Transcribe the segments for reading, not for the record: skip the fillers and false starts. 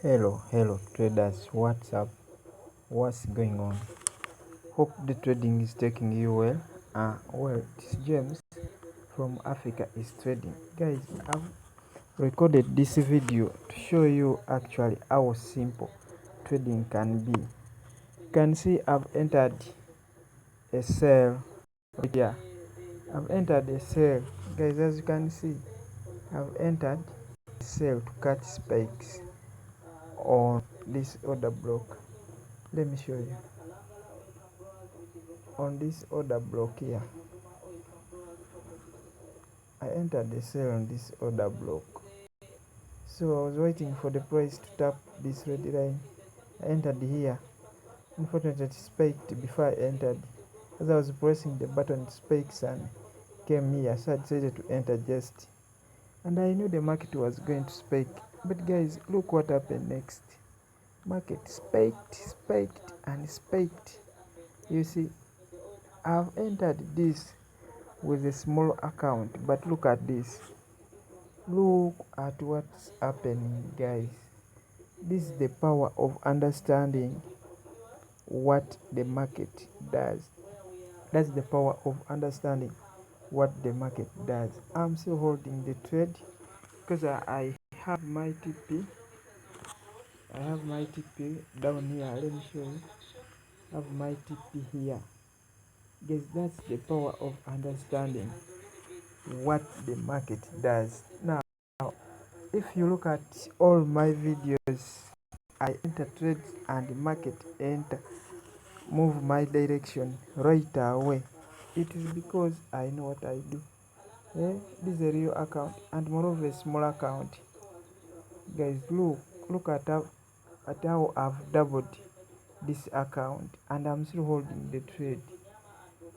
Hello traders, what's up? What's going on? Hope the trading is taking you well. It's James from Africa is Trading. Guys, I've recorded this video to show you actually how simple trading can be. You can see I've entered a sale here. I've entered a sale. Guys, as you can see, I've entered a sale to catch spikes on this order block. Let me show you. On this order block here, I entered the sale on this order block. So I was waiting for the price to tap this red line. I entered here. Unfortunately, it spiked before I entered. As I was pressing the button, it spikes and came here. So I decided to enter just. And I knew the market was going to spike. But guys, look what happened next. Market spiked and spiked. You see, I've entered this with a small account, but look at this. Look at what's happening, guys. This is the power of understanding what the market does. That's the power of understanding what the market does. I'm still holding the trade because I have my TP. I have my TP down here. Let me show you. I have my TP here. Guys, that's the power of understanding what the market does. Now, if you look at all my videos, I enter trades and the market move my direction right away. It is because I know what I do. This is a real account and moreover a small account. Guys, look at how I've doubled this account and I'm still holding the trade.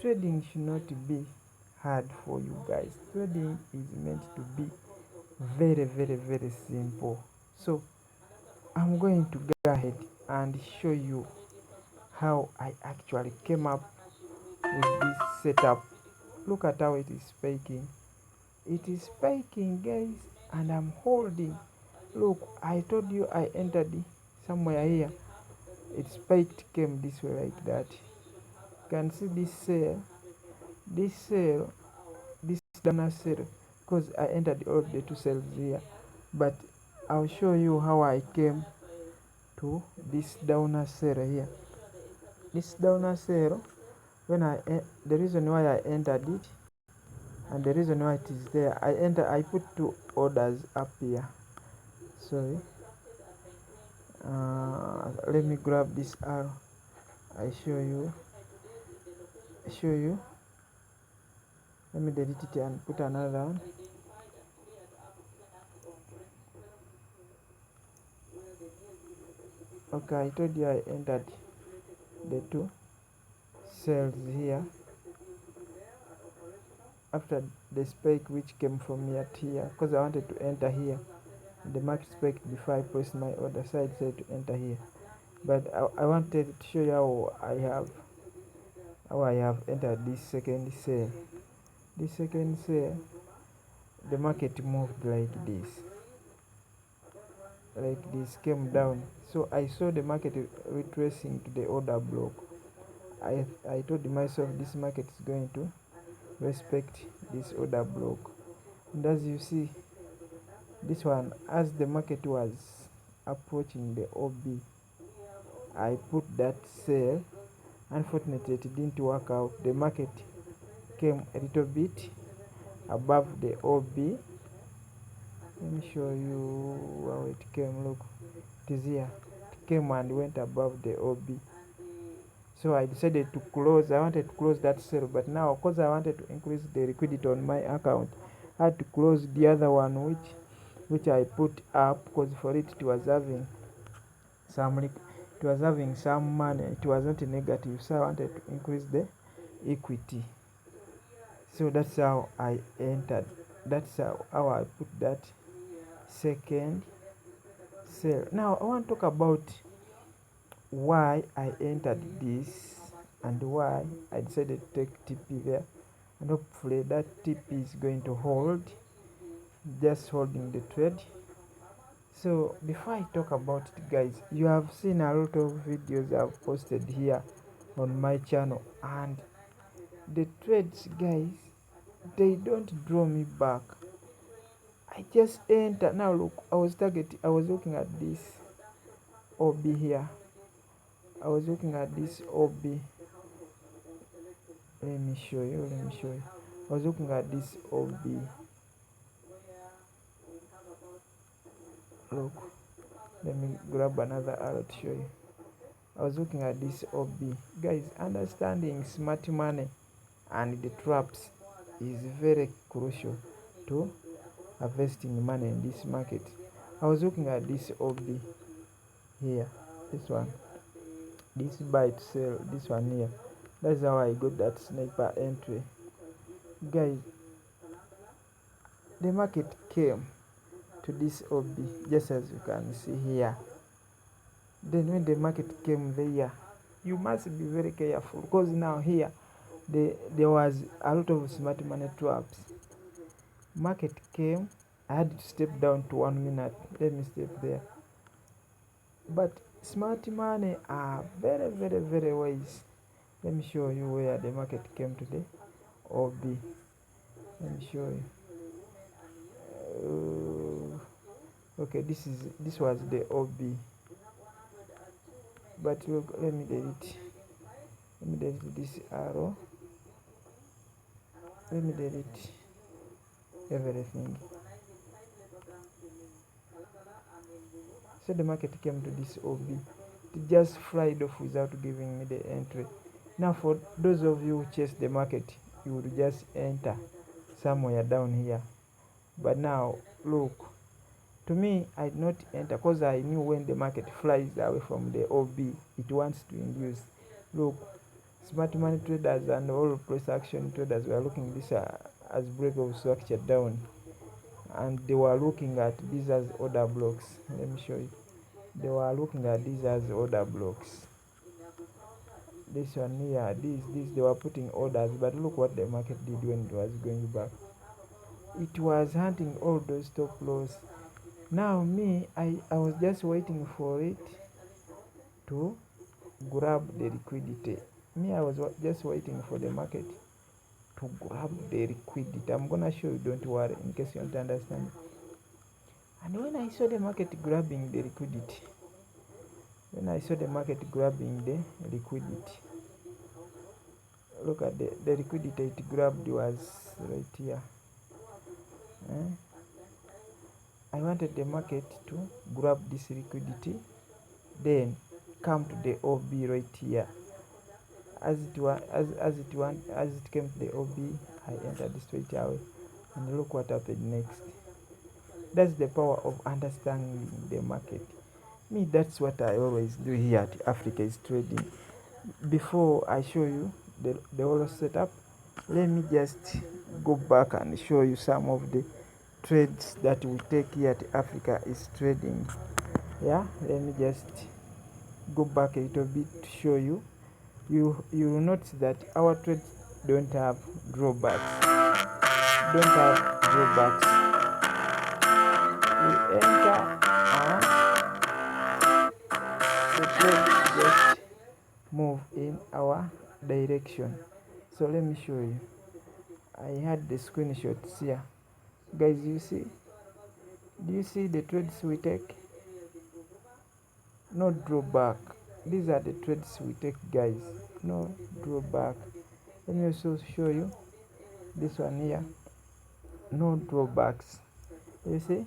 Trading should not be hard for you guys. Trading is meant to be very simple. So I'm going to go ahead and show you how I actually came up with this setup. Look at how it is spiking. It is spiking, guys, and I'm holding. Look, I told you I entered somewhere here. It spiked, came this way like that. You can see this sale, this downer sale, because I entered all the two sales here. But I'll show you how I came to this downer sale here. This downer sale, the reason why I entered it and the reason why it is there, I put two orders up here. Sorry, let me grab this arrow. I show you. Let me delete it and put another one. Okay, I told you I entered the two cells here after the spike which came from here to here, because I wanted to enter here. The market spiked before I pressed my order, so I decided to enter here. But I wanted to show you how I have entered this second sale. This second sale, the market moved like this, came down. So I saw the market retracing to the order block. I told myself this market is going to respect this order block, and as you see, this one, as the market was approaching the OB, I put that sale. Unfortunately, it didn't work out. The market came a little bit above the OB. Let me show you how it came. Look, it is here. It came and went above the OB. So I decided to close. I wanted to close that sale, but now because I wanted to increase the liquidity on my account, I had to close the other one which I put up, because for it was having some money. It was not negative, so I wanted to increase the equity. So that's how I entered. That's how I put that second sale. Now I want to talk about why I entered this and why I decided to take TP there, and hopefully that TP is going to hold. Just holding the trade. So before I talk about it, guys, you have seen a lot of videos I've posted here on my channel, and the trades, guys, they don't draw me back. I just enter. Now look, I was looking at this OB here. I was looking at this OB. Let me show you. I was looking at this OB. Look, let me grab another arrow to show you. I was looking at this OB. Guys, understanding smart money and the traps is very crucial to investing money in this market. I was looking at this OB here, this one, this buy to sell, this one here. That's how I got that sniper entry. Guys, the market came to this OB just as you can see here. Then when the market came there, you must be very careful, because now here there was a lot of smart money traps. Market came, I had to step down to 1 minute. Let me step there. But smart money are very, very, very wise. Let me show you where the market came today. OB. Let me show you. Okay, this was the OB. But look, let me delete this arrow. Let me delete everything. So the market came to this OB. It just fried off without giving me the entry. Now for those of you who chase the market, you would just enter somewhere down here. But now look, to me, I did not enter because I knew when the market flies away from the OB, it wants to induce. Look, smart money traders and all price action traders were looking this as break of structure down, and they were looking at these as order blocks. Let me show you. They were looking at these as order blocks. This one here, this they were putting orders, but look what the market did when it was going back. It was hunting all those stop loss. Now me, I was just waiting for it to grab the liquidity. I was just waiting for the market to grab the liquidity. I'm gonna show you, don't worry, in case you don't understand. And when I saw the market grabbing the liquidity, look at the liquidity it grabbed was right here. I wanted the market to grab this liquidity, then come to the OB right here. As it came to the OB, I entered straight away, and look what happened next. That's the power of understanding the market. Me, that's what I always do here at Africa is Trading. Before I show you the whole setup, let me just go back and show you some of the trades that we take here at Africa is Trading. Yeah, let me just go back a little bit to show you. You will notice that our trades don't have drawbacks. We enter and the trade just move in our direction. So let me show you. I had the screenshots here. Guys, do you see the trades we take? No drawback. These are the trades we take, guys. No drawback. Let me also show you this one here. No drawbacks. You see,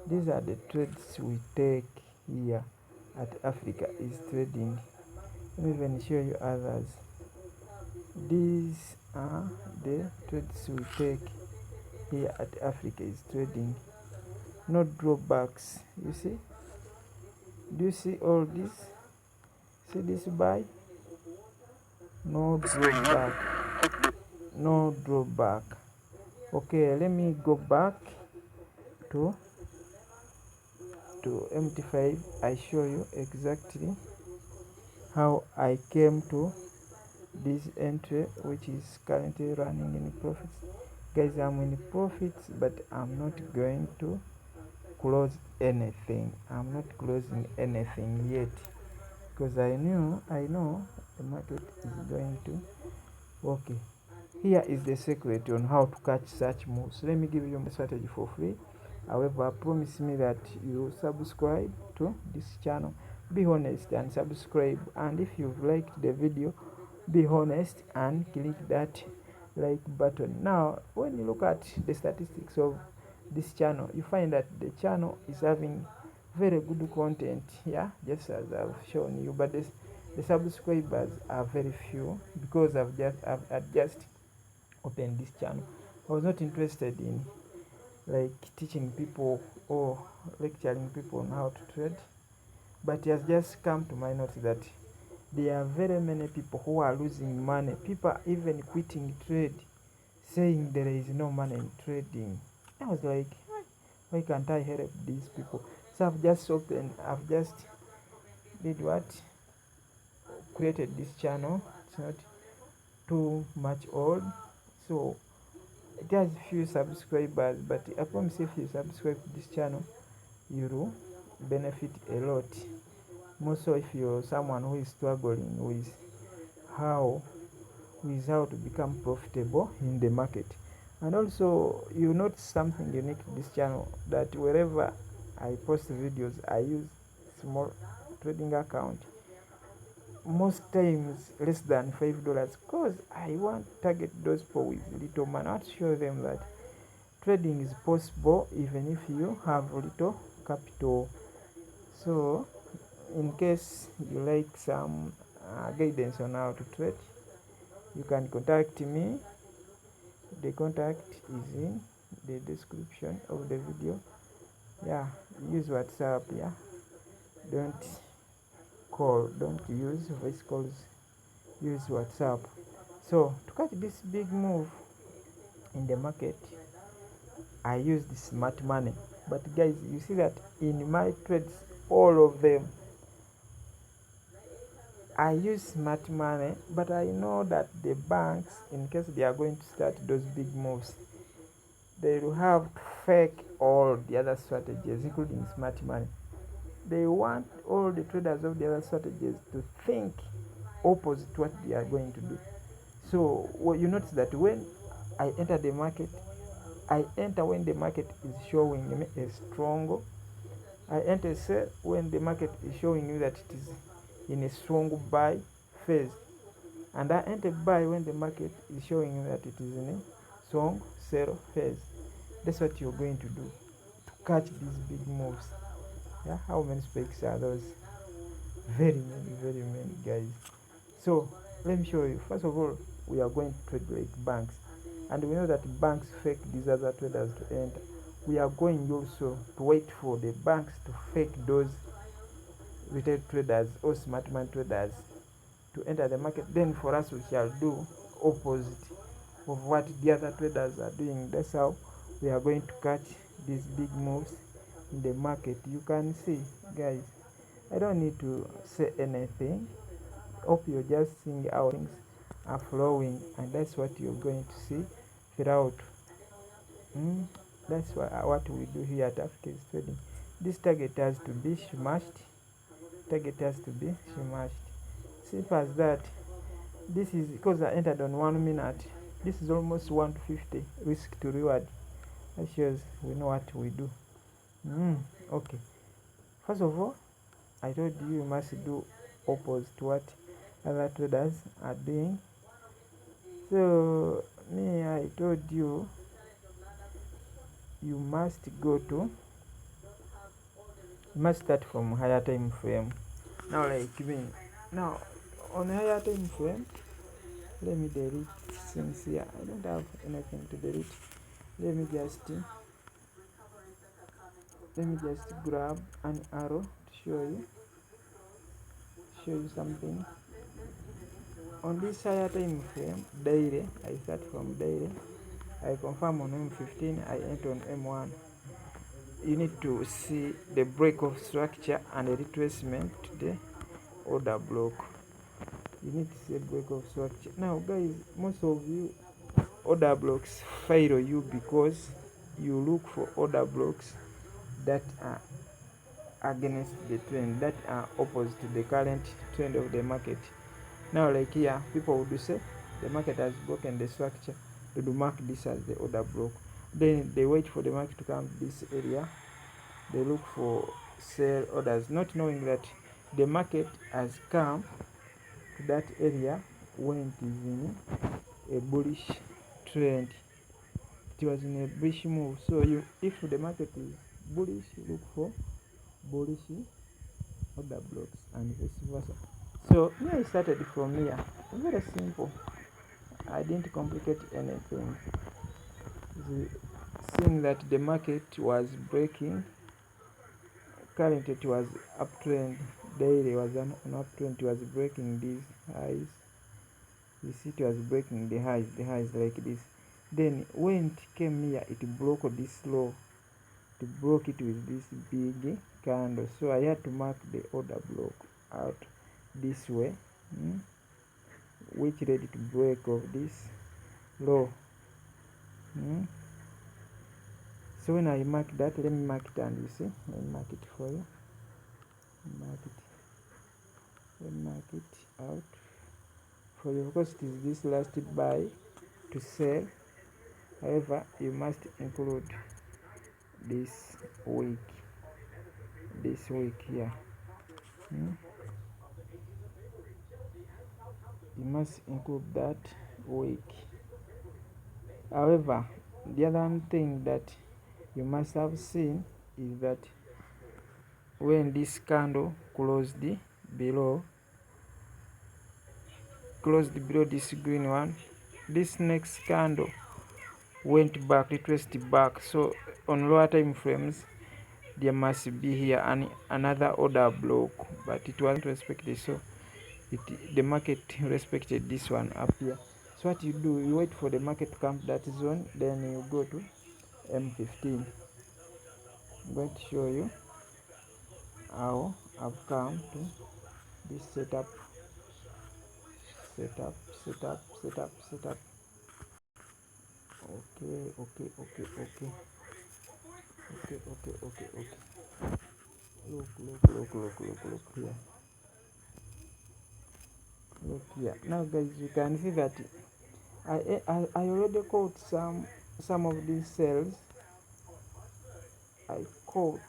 these are the trades we take here at Africa is Trading. Let me even show you others. These are the trades we take here at Africa is Trading. No drawbacks. You see? Do you see all this? See this buy? No drawback. No drawback. Okay, let me go back to MT5. I show you exactly how I came to this entry, which is currently running in profits. Guys, I'm in profits, but I'm not going to close anything. I'm not closing anything yet, because I know the market is going to. Okay, here is the secret on how to catch such moves. Let me give you my strategy for free. However, promise me that you subscribe to this channel. Be honest and subscribe, and if you've liked the video, be honest and click that like button. Now when you look at the statistics of this channel, you find that the channel is having very good content, yeah, just as I've shown you, but the subscribers are very few, because I've just opened this channel. I was not interested in like teaching people or lecturing people on how to trade, but it has just come to my notice that there are very many people who are losing money. People are even quitting trade, saying there is no money in trading. I was like, why can't I help these people? So I've just did what? Created this channel. It's not too much old, so it has few subscribers, but I promise if you subscribe to this channel, you will benefit a lot. More so if you're someone who is struggling with how to become profitable in the market. And also you notice something unique to this channel, that wherever I post videos, I use small trading account, most times less than $5, because I want to target those people with little money. I want to show them that trading is possible even if you have little capital. So in case you like some guidance on how to trade, you can contact me. The contact is in the description of the video. Yeah, use WhatsApp. Yeah, don't use voice calls, use WhatsApp. So to catch this big move in the market, I use the smart money. But guys, you see that in my trades, all of them, I use smart money, but I know that the banks, in case they are going to start those big moves, they will have to fake all the other strategies, including smart money. They want all the traders of the other strategies to think opposite what they are going to do. So you notice that when I enter the market, I enter when the market is showing me a strong. I enter sell when the market is showing you that it is in a strong buy phase, and I enter buy when the market is showing you that it is in a strong sell phase. That's what you're going to do to catch these big moves. Yeah, how many spikes are those? Very many, guys. So let me show you. First of all, we are going to trade like banks, and we know that banks fake these other traders to enter. We are going also to wait for the banks to fake those retail traders or smart money traders to enter the market. Then for us, we shall do opposite of what the other traders are doing. That's how we are going to catch these big moves in the market. You can see, guys, I don't need to say anything. Hope you're just seeing how things are flowing, and that's what you're going to see throughout. That's what we do here at Africa's Trading. This target has to be smashed. Simple as that. This is because I entered on 1 minute. This is almost 1 to 50 risk to reward. That shows we know what we do. Okay, first of all, I told you must do opposite to what other traders are doing. So I told you must start from higher time frame. Now like me, now on higher time frame, let me delete, since here I don't have anything to delete. Let me just grab an arrow to show you something. On this higher time frame, daily, I start from daily, I confirm on M15, I enter on M1. You need to see the break of structure and the retracement to the order block. You need to see a break of structure. Now guys, most of you, order blocks fail you because you look for order blocks that are against the trend, that are opposite to the current trend of the market. Now like here, people would say the market has broken the structure, they do mark this as the order block. Then they wait for the market to come to this area, they look for sell orders, not knowing that the market has come to that area when it is in a bullish trend. It was in a bullish move. So if the market is bullish, you look for bullish order blocks and vice versa. So here I started from here. Very simple. I didn't complicate anything. Seeing that the market was breaking, currently it was uptrend, daily was an uptrend, it was breaking these highs. You see it was breaking the highs like this. Then when it came here, it broke this low, it broke it with this big candle. So I had to mark the order block out this way, which led to break of this low. So when I mark that, let me mark it, and you see, let me mark it for you. Mark it out for you, because it is this last buy to sell. However, you must include this week here. You must include that week. However, the other thing that you must have seen is that when this candle closed below this green one, this next candle went back, retraced back. So on lower time frames, there must be here another order block, but it wasn't respected. So the market respected this one up here. So what you do, you wait for the market to come to that zone, then you go to M15. I'm going to show you how I've come to this setup. Okay. Look here. Look here. Now guys, you can see that I already caught some of these cells. I caught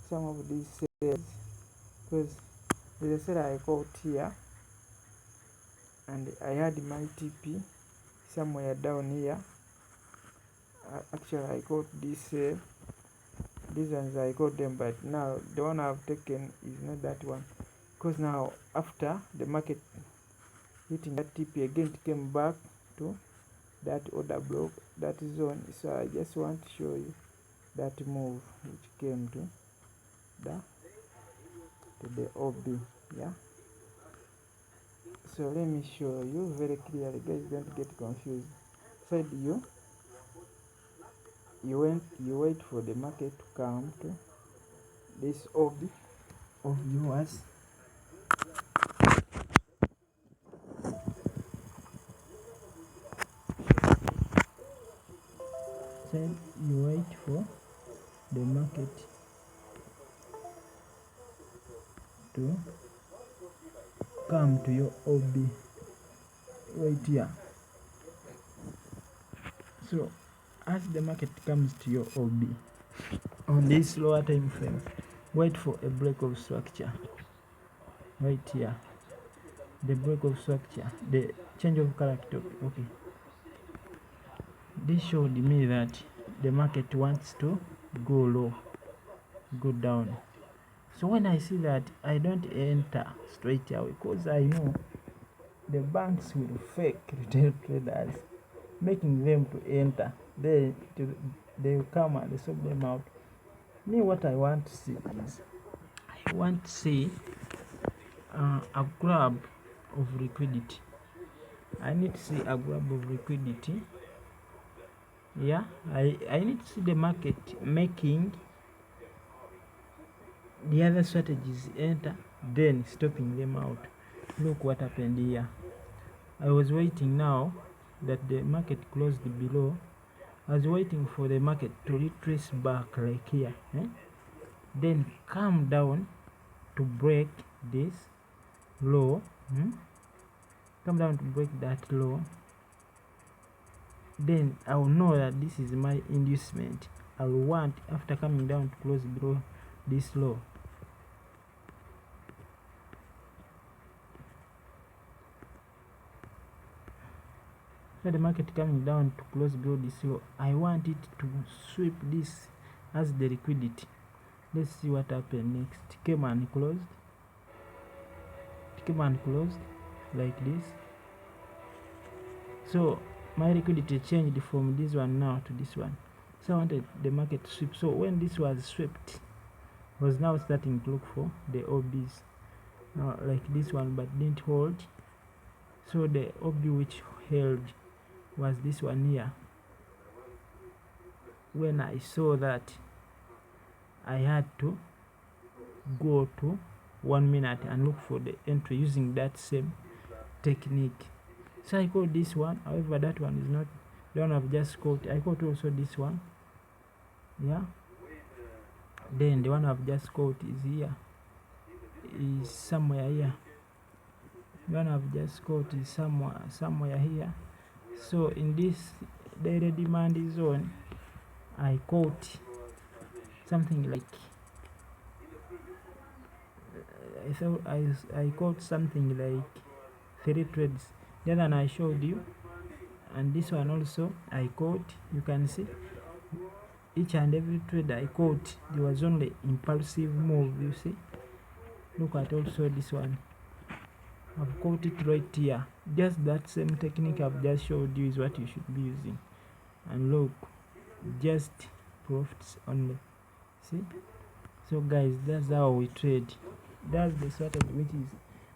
some of these cells, because there's a cell I caught here, and I had my TP somewhere down here. Actually I caught this cell. These ones I caught them, but now the one I've taken is not that one, because now after the market hitting that TP again, it came back to that order block, that zone. So I just want to show you that move which came to the OB. Yeah, so let me show you very clearly, guys, don't get confused. Said you wait for the market to come to this OB of yours. Said you wait for the market to come to your OB right here. So as the market comes to your OB on this lower time frame, wait for a break of structure right here. The break of structure, the change of character. Okay, this showed me that the market wants to go low, go down. So when I see that, I don't enter straight away, because I know the banks will fake retail traders, making them to enter. They will come and they sort them out. Me, what I want to see is, I want to see a grab of liquidity. I need to see a grab of liquidity. Yeah, I need to see the market making the other strategies enter, then stopping them out. Look what happened here. I was waiting now that the market closed below. I was waiting for the market to retrace back like here, then come down to break this low, come down to break that low, then I will know that this is my inducement. I will want, after coming down, to close below this low. So the market coming down to close below this low, I want it to sweep this as the liquidity. Let's see what happened next. It came and closed. It came and closed like this. So my liquidity changed from this one now to this one. So I wanted the market to sweep. So when this was swept, I was now starting to look for the OBs, like this one, but didn't hold. So the OB which held was this one here. When I saw that, I had to go to 1 minute and look for the entry using that same technique. So I caught this one, however that one is not the one I've just caught. I caught also this one, yeah. Then the one I've just caught is here, is somewhere here. The one I've just caught is somewhere here. So in this daily demand zone, I caught something like I caught something like 3 trades. The other one I showed you, and this one also I caught. You can see each and every trade I caught, there was only impulsive move. You see, look at also this one, I've caught it right here. Just that same technique I've just showed you is what you should be using. And look, just profits only. See? So guys, that's how we trade. That's the strategy which is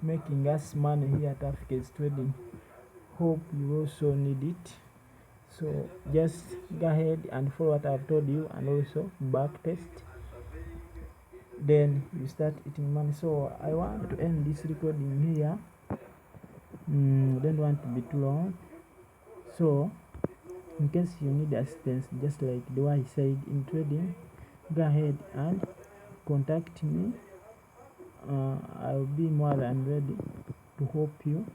making us money here at Africa's Trading. Hope you also need it. So just go ahead and follow what I've told you, and also back test, then you start eating money. So I want to end this recording here. Don't want to be too long. So in case you need assistance, just like the way I said in trading, go ahead and contact me. I'll be more than ready to help you,